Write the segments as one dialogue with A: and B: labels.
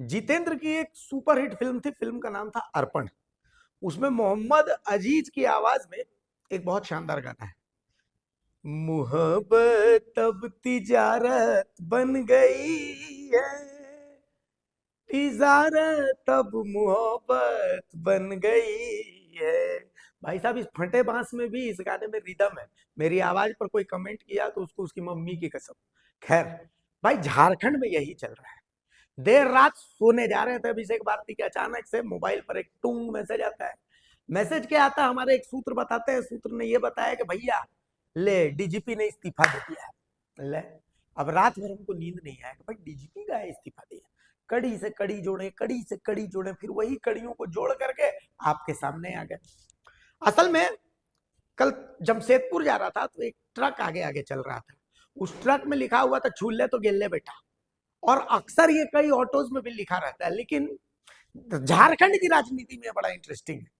A: जितेंद्र की एक superhit film थी, फिल्म का नाम था अर्पण। उसमें मोहम्मद अजीज की आवाज में एक बहुत शानदार गाना है, मोहब्बत अब तिजारत बन गई है, तिजारत अब मोहब्बत बन गई है। भाई साहब, इस फटे बांस में भी इस गाने में रिदम है। मेरी आवाज पर कोई कमेंट किया तो उसको उसकी मम्मी की कसम। खैर भाई, झारखंड में यही चल रहा है। देर रात सोने जा रहे थे अभिषेक भारती के, अचानक से मोबाइल पर एक टूंग मैसेज आता है। मैसेज क्या आता है, हमारे एक सूत्र बताते हैं। सूत्र ने यह बताया कि भैया ले डीजीपी ने इस्तीफा दे दिया है। ले, अब रात भर हमको नींद नहीं आया कि भाई डीजीपी का इस्तीफा दिया। कड़ी से कड़ी जोड़े, कड़ी से कड़ी जोड़े, फिर वही कड़ियों को जोड़ करके आपके सामने आ गए। असल में कल जमशेदपुर जा रहा था तो एक ट्रक आगे आगे चल रहा था। उस ट्रक में लिखा हुआ था छूले तो गिल्ले बेटा। और अक्सर ये कई ऑटोज में भी लिखा रहता है, लेकिन झारखंड की राजनीति में बड़ा इंटरेस्टिंग है।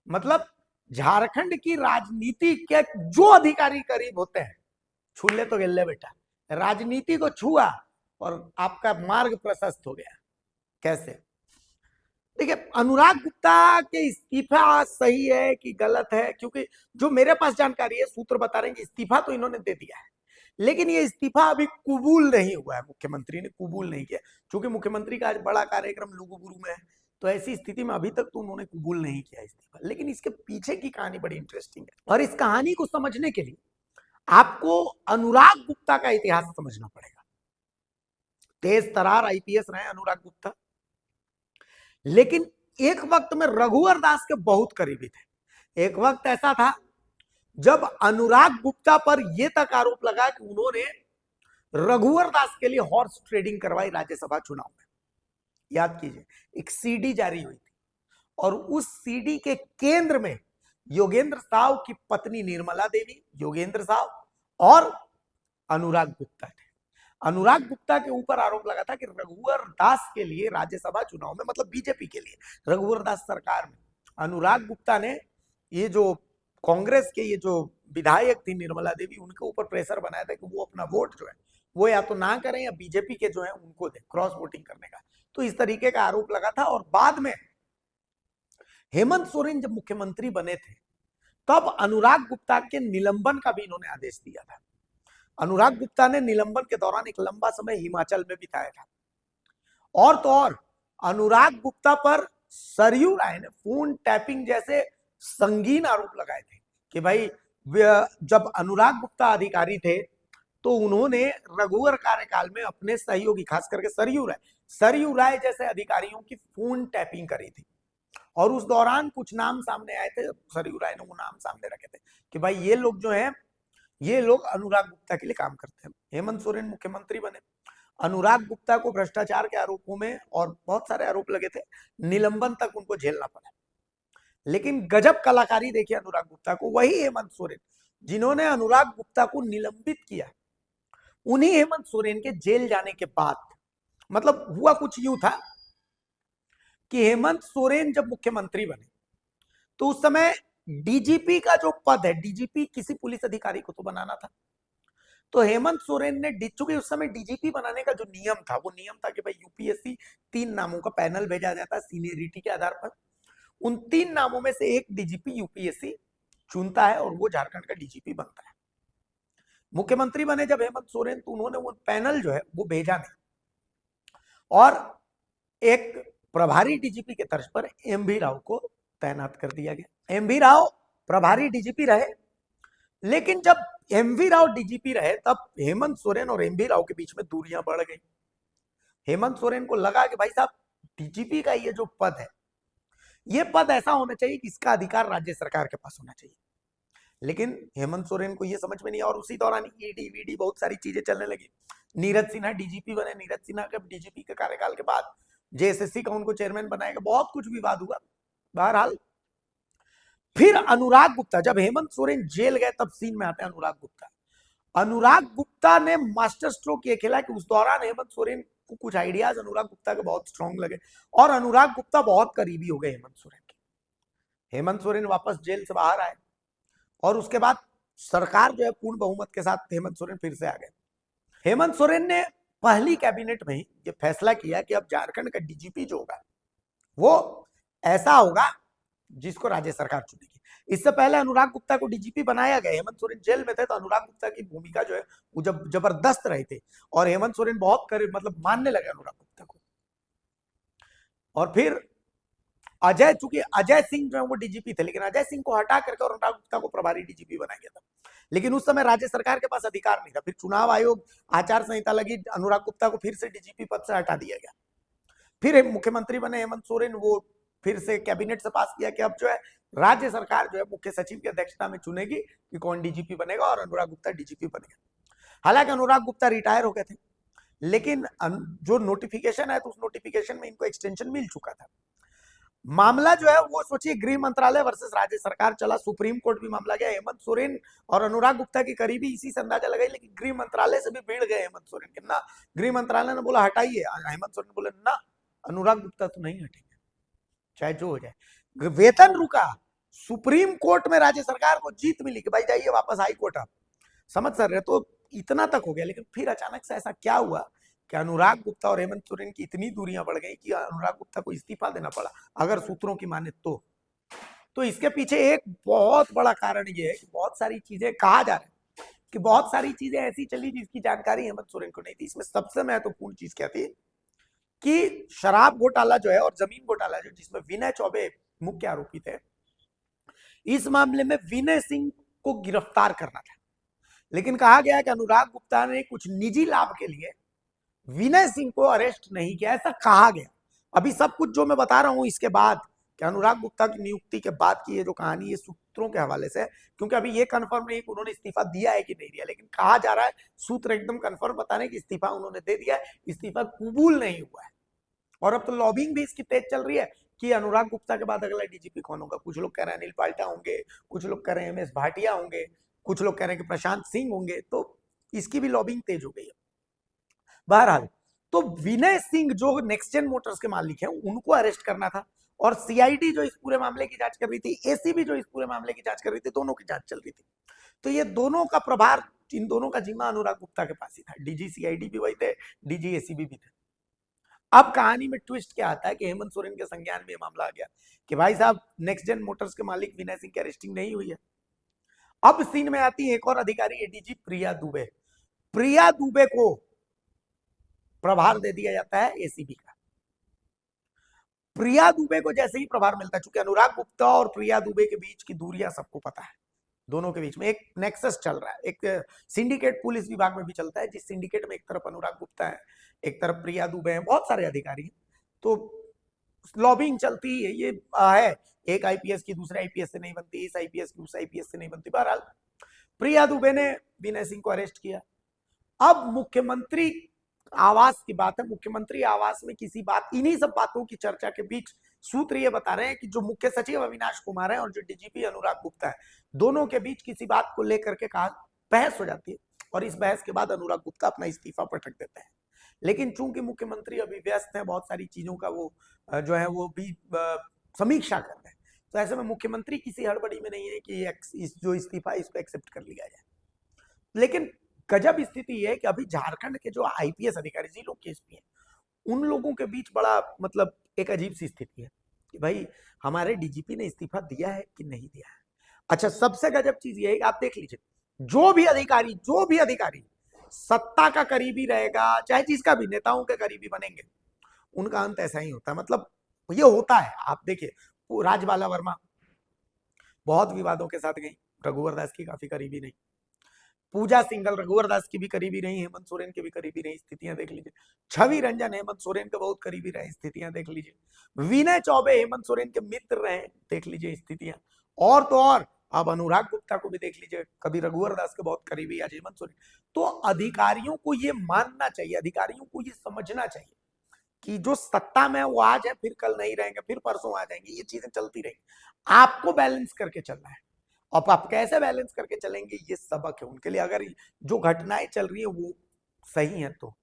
A: मतलब झारखंड की राजनीति के जो अधिकारी करीब होते हैं, छूले तो गिल्ले बेटा, राजनीति को छुआ और आपका मार्ग प्रशस्त हो गया। कैसे? देखिए, अनुराग गुप्ता के इस्तीफा सही है कि गलत है, क्योंकि जो मेरे पास जानकारी है, सूत्र बता रहे हैं कि इस्तीफा तो इन्होंने दे दिया है, लेकिन ये इस्तीफा अभी कबूल नहीं हुआ है। मुख्यमंत्री ने कबूल नहीं किया, क्योंकि मुख्यमंत्री का आज बड़ा कार्यक्रम लुगुबुरु में है। तो ऐसी स्थिति में अभी तक तो उन्होंने कबूल नहीं किया इस्तीफा। लेकिन इसके पीछे की कहानी बड़ी इंटरेस्टिंग है, और इस कहानी को समझने के लिए आपको अनुराग गुप्ता का इतिहास समझना पड़ेगा। तेज तरार आईपीएस रहे अनुराग गुप्ता, लेकिन एक वक्त में रघुवर दास के बहुत करीबी थे। एक वक्त ऐसा था जब अनुराग गुप्ता पर यह तक आरोप लगा कि उन्होंने रघुवर दास के लिए हॉर्स ट्रेडिंग करवाई राज्यसभा चुनाव में। याद कीजिए, एक सीडी जारी हुई थी और उस सीडी के केंद्र में योगेंद्र साव की पत्नी निर्मला देवी, योगेंद्र साव और अनुराग गुप्ता थे। अनुराग गुप्ता के ऊपर आरोप लगा था कि रघुवर दास के लिए राज्यसभा चुनाव में, मतलब बीजेपी के लिए, रघुवर दास सरकार में अनुराग गुप्ता ने ये जो कांग्रेस के ये जो विधायक थी निर्मला देवी, उनके ऊपर प्रेशर बनाया था कि वो अपना वोट जो है वो या तो ना करें या बीजेपी के जो है उनको दे, क्रॉस वोटिंग करने का। तो इस तरीके का आरोप लगा था। और बाद में हेमंत सोरेन जब मुख्यमंत्री बने थे, तब अनुराग गुप्ता के निलंबन का भी इन्होंने आदेश दिया था। अनुराग गुप्ता ने निलंबन के दौरान एक लंबा समय हिमाचल में बिताया था। और तो और अनुराग गुप्ता पर सरयू राय ने फोन टैपिंग जैसे संगीन आरोप लगाए थे कि भाई जब अनुराग गुप्ता अधिकारी थे तो उन्होंने रघुवर कार्यकाल में अपने सहयोगी, खास करके सरयू राय जैसे अधिकारियों की फोन टैपिंग करी थी। और उस दौरान कुछ नाम सामने आए थे, सरयू राय ने वो नाम सामने रखे थे कि भाई ये लोग जो हैं, ये लोग अनुराग गुप्ता के लिए काम करते हैं। हेमंत सोरेन मुख्यमंत्री बने, अनुराग गुप्ता को भ्रष्टाचार के आरोपों में और बहुत सारे आरोप लगे थे, निलंबन तक उनको झेलना पड़ा। लेकिन गजब कलाकारी देखिए अनुराग गुप्ता को, वही हेमंत सोरेन जिन्होंने अनुराग गुप्ता को निलंबित किया, उन्हीं हेमंत सोरेन के जेल जाने के बाद, मतलब हुआ कुछ यूं था कि हेमंत सोरेन जब मुख्यमंत्री बने तो उस समय डीजीपी का जो पद है, डीजीपी किसी पुलिस अधिकारी को तो बनाना था। तो हेमंत सोरेन ने, चूंकि उस समय डीजीपी बनाने का जो नियम था, वो नियम था कि भाई यूपीएससी 3 नामों का पैनल भेजा जाता है सीनियरिटी के आधार पर। उन 3 नामों में से एक डीजीपी यूपीएससी चुनता है और वो झारखंड का डीजीपी बनता है। मुख्यमंत्री बने जब हेमंत सोरेन, तो उन्होंने वो पैनल जो है वो भेजा नहीं और एक प्रभारी डीजीपी के तर्ज पर एमवी राव को तैनात कर दिया गया। एमवी राव प्रभारी डीजीपी रहे, लेकिन जब एमवी राव डीजीपी रहे तब हेमंत सोरेन और एमवी राव के बीच में दूरियां बढ़ गई। हेमंत सोरेन को लगा कि भाई साहब, डीजीपी का ये जो पद है, ये पद ऐसा होना चाहिए कि इसका अधिकार राज्य सरकार के पास होना चाहिए। लेकिन हेमंत सोरेन को ये समझ में नहीं, और उसी दौरान ईडी वीडी बहुत सारी चीजें चलने लगी। नीरज सिन्हा डीजीपी बने, नीरज सिन्हा के डीजीपी के कार्यकाल के बाद जेएसएससी का उनको चेयरमैन बनाएगा, बहुत कुछ विवाद हुआ। बहरहाल फिर अनुराग गुप्ता, जब हेमंत सोरेन जेल गए तब सीन में आते हैं अनुराग गुप्ता। अनुराग गुप्ता ने मास्टर स्ट्रोक ये खेला कि उस दौरान हेमंत सोरेन को कुछ आइडियाज अनुराग गुप्ता के बहुत स्ट्रांग लगे और अनुराग गुप्ता बहुत करीबी हो गए हेमंत सोरेन के। हेमंत सोरेन वापस जेल से बाहर आए और उसके बाद सरकार जो है पूर्ण बहुमत के साथ हेमंत सोरेन फिर से आ गए। हेमंत सोरेन ने पहली कैबिनेट में ही ये फैसला किया कि अब झारखंड का डीजीपी जो होगा वो ऐसा होगा जिसको राज्य सरकार चुनेगी। इससे पहले अनुराग गुप्ता को डीजीपी बनाया गया, हेमंत सोरेन जेल में थे तो अनुराग गुप्ता की भूमिका जो है वो जब जबरदस्त रही थी और हेमंत सोरेन बहुत करीब मतलब मानने लगे अनुराग गुप्ता को। और फिर अजय, चूंकि अजय सिंह जो है वो डीजीपी थे, लेकिन अजय सिंह को हटा करके और अनुराग गुप्ता को प्रभारी डीजीपी बनाया गया था, लेकिन उस समय राज्य सरकार के पास अधिकार नहीं था। फिर चुनाव आयोग आचार संहिता लगी, अनुराग गुप्ता को फिर से डीजीपी पद से हटा दिया गया। फिर मुख्यमंत्री बने हेमंत सोरेन, वो फिर से कैबिनेट से पास किया कि अब जो है राज्य सरकार जो है मुख्य सचिव की अध्यक्षता में चुनेगी कि कौन डीजीपी बनेगा, और अनुराग गुप्ता डीजीपी बनेगा। हालांकि अनुराग गुप्ता रिटायर हो गए थे, लेकिन जो नोटिफिकेशन है तो उस नोटिफिकेशन में इनको एक्सटेंशन मिल चुका था। मामला जो है वो सोचिए गृह मंत्रालय वर्सेस राज्य सरकार चला, सुप्रीम कोर्ट भी मामला गया। हेमंत सोरेन और अनुराग गुप्ता की करीबी इसी से अंदाजा लगाई, लेकिन गृह मंत्रालय से भी भिड़ गए हेमंत सोरेन के ना। गृह मंत्रालय ने बोला हटाइए, हेमंत सोरेन बोले ना, अनुराग गुप्ता तो नहीं हटेंगे चाहे जो हो जाए। वेतन रुका, सुप्रीम कोर्ट में राज्य सरकार को जीत मिली कि भाई जाइए वापस हाई कोर्ट। आप समझ सक रहे, तो इतना तक हो गया। लेकिन फिर अचानक से ऐसा क्या हुआ कि अनुराग गुप्ता और हेमंत सोरेन की इतनी दूरियां बढ़ गई कि अनुराग गुप्ता को इस्तीफा देना पड़ा, अगर सूत्रों की माने तो इसके पीछे एक बहुत बड़ा कारण ये है कि बहुत सारी चीजें कहा जा रहा है कि बहुत सारी चीजें ऐसी चली जिसकी जानकारी हेमंत सोरेन को नहीं थी। इसमें सबसे महत्वपूर्ण चीज क्या थी कि शराब घोटाला जो है और जमीन घोटाला जो, जिसमें विनय चौबे मुख्य आरोपी थे, इस मामले में विनय सिंह को गिरफ्तार करना था, लेकिन कहा गया कि अनुराग गुप्ता ने कुछ निजी लाभ के लिए विनय सिंह को अरेस्ट नहीं किया, ऐसा कहा गया। अभी सब कुछ जो मैं बता रहा हूं इसके बाद कि अनुराग गुप्ता की नियुक्ति के बाद की ये जो कहानी है सूत्रों के हवाले से, क्योंकि अभी ये कंफर्म नहीं कि उन्होंने इस्तीफा दिया है कि नहीं दिया, लेकिन कहा जा रहा है, सूत्र एकदम कंफर्म बता रहे हैं कि इस्तीफा उन्होंने दे दिया है, इस्तीफा कबूल नहीं हुआ है। और अब तो लॉबिंग भी इसकी तेज चल रही है कि अनुराग गुप्ता के बाद अगला डीजीपी कौन होगा। कुछ लोग कह रहे हैं अनिल पाल्टा होंगे, कुछ लोग कह रहे हैं एमएस भाटिया होंगे, कुछ लोग कह रहे हैं कि प्रशांत सिंह होंगे, तो इसकी भी लॉबिंग तेज हो गई है। बहरहाल, तो विनय सिंह जो नेक्स्ट जेन मोटर्स के मालिक हैं उनको अरेस्ट करना था, और सीआईडी जो इस पूरे मामले की जांच कर रही थी, एसीबी जो इस पूरे मामले की जांच कर रही थी, दोनों की जांच चल रही थी। तो ये दोनों का प्रभार, इन दोनों का जिम्मा अनुराग गुप्ता के पास ही था। डीजी सीआईडी भी वही थे, डीजी एसीबी भी थे। अब कहानी में ट्विस्ट क्या आता है कि हेमंत सोरेन के संज्ञान में मामला आ गया कि भाई साहब नेक्स्ट जेन मोटर्स के मालिक विनय सिंह की अरेस्टिंग नहीं हुई है। अब सीन में आती है एक और अधिकारी, एडीजी प्रिया दुबे। प्रिया दुबे को प्रभार दे दिया जाता है एसीबी का। प्रिया दुबे को जैसे ही प्रभार मिलता है, चूंकि अनुराग गुप्ता और प्रिया दुबे के बीच की दूरियां सबको पता है, दोनों के बीच में एक नेक्सस चल रहा है, एक सिंडिकेट पुलिस विभाग में भी चलता है, जिस सिंडिकेट में एक तरफ अनुराग गुप्ता है, एक तरफ प्रिया दुबे हैं, बहुत सारे अधिकारी हैं, तो लॉबिंग चलती है। ये है, एक आईपीएस की दूसरे आईपीएस से नहीं बनती, इस आईपीएस की उस आईपीएस से नहीं बनती। बहरहाल प्रिया दुबे ने विनय सिंह को अरेस्ट किया। अब मुख्यमंत्री आवास की बात है, मुख्यमंत्री आवास में किसी बात, इन्हीं सब बातों की चर्चा के बीच सूत्र ये बता रहे हैं कि जो मुख्य सचिव अविनाश कुमार है और जो डीजीपी अनुराग गुप्ता है, दोनों के बीच किसी बात को लेकर के कहा बहस हो जाती है, और इस बहस के बाद अनुराग गुप्ता अपना इस्तीफा पटक देते हैं। लेकिन चूंकि मुख्यमंत्री अभी व्यस्त है, बहुत सारी चीजों का वो जो है वो भी समीक्षा कर रहे हैं, तो ऐसे में मुख्यमंत्री किसी हड़बड़ी में नहीं है कि जो इस्तीफा इसको एक्सेप्ट कर लिया जाए। लेकिन गजब स्थिति है कि अभी झारखंड के जो आईपीएस अधिकारी, जी लोग केएसपी हैं, उन लोगों के बीच बड़ा मतलब एक अजीब सी स्थिति है कि भाई हमारे डीजीपी ने इस्तीफा दिया है कि नहीं दिया है। अच्छा, सबसे गजब चीज ये है कि आप देख लीजिए, जो भी अधिकारी सत्ता का करीबी रहेगा, चाहे जिसका भी, नेताओं के करीबी बनेंगे, उनका अंत ऐसा ही होता है। मतलब ये होता है, आप देखिए राजबाला वर्मा बहुत विवादों के साथ गई, रघुवर दास की काफी करीबी नहीं, पूजा सिंघल रघुवर दास की भी करीबी रही, हेमंत सोरेन के भी करीबी रही, स्थितियां देख लीजिए। छवि रंजन हेमंत सोरेन के बहुत करीबी रहे, स्थितियां देख लीजिए। विनय चौबे हेमंत सोरेन के मित्र रहे, देख लीजिए स्थितियां। और तो और अब अनुराग गुप्ता को भी देख लीजिए, कभी रघुवर दास के बहुत करीबी, आज हेमंत सोरेन। तो अधिकारियों को ये मानना चाहिए, अधिकारियों को ये समझना चाहिए कि जो सत्ता में है वो आज है, फिर कल नहीं रहेंगे, फिर परसों आ जाएंगे, ये चीजें चलती रहेंगी। आपको बैलेंस करके चलना है। अब आप कैसे बैलेंस करके चलेंगे, ये सबक है उनके लिए, अगर जो घटनाएं चल रही है वो सही है तो।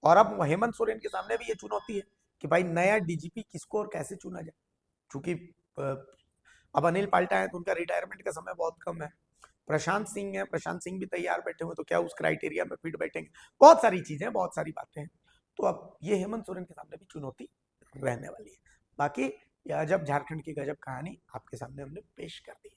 A: और अब हेमंत सोरेन के सामने भी ये चुनौती है कि भाई नया डीजीपी किसको और कैसे चुना जाए, क्योंकि अब अनिल पाल्टा है तो उनका रिटायरमेंट का समय बहुत कम है, प्रशांत सिंह है, प्रशांत सिंह भी तैयार बैठे हुए, तो क्या उस क्राइटेरिया में फिट बैठेंगे? बहुत सारी चीजें, बहुत सारी बातें हैं। तो अब ये हेमंत सोरेन के सामने भी चुनौती रहने वाली है। बाकी यह अजब झारखंड की गजब कहानी आपके सामने हमने पेश कर दी।